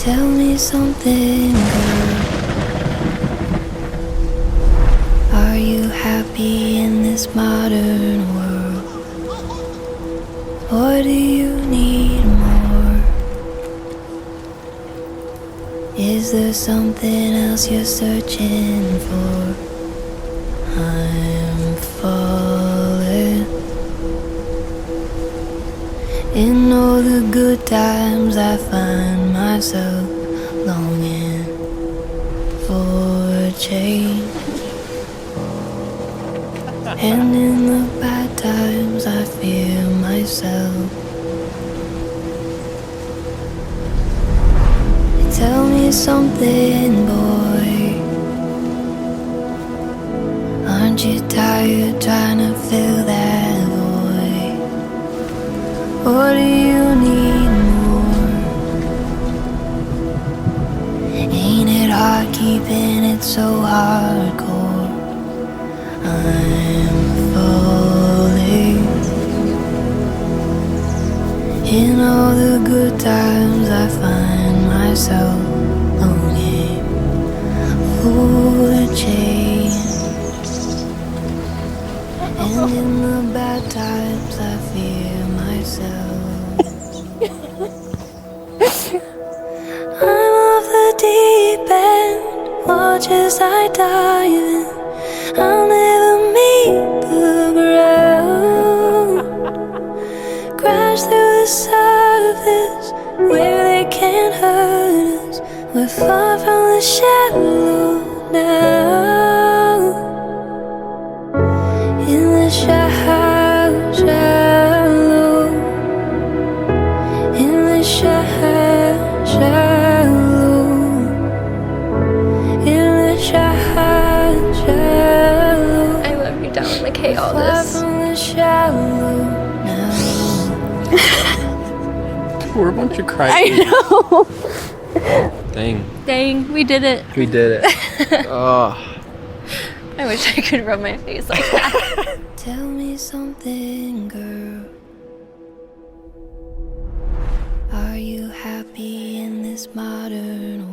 Tell me something, girl. Are you happy in this modern world? Or do you need more? Is there something else you're searching for? I'm falling. In all the good times I find myself longing for change. And in the bad times I fear myself. Tell me something, boy. Aren't you tired trying to fill that void? Or do you need more? Ain't it hard keeping it so hardcore? I'm falling. In all the good times I find myself longing for change. And in the bad times I fear myself. I'm off the deep end, watch as I dive in. I'll never meet the ground. Crash through the surface where they can't hurt us. We're far from the shallow now. In the shallow, in the shallow, in the shallow. I love you, Dylan McKay, all this. Far from the shallow now. We're a bunch of crybabies. I know. Dang, we did it. We did it. Oh. I wish I could rub my face like that. Tell me something, girl. Are you happy in this modern world?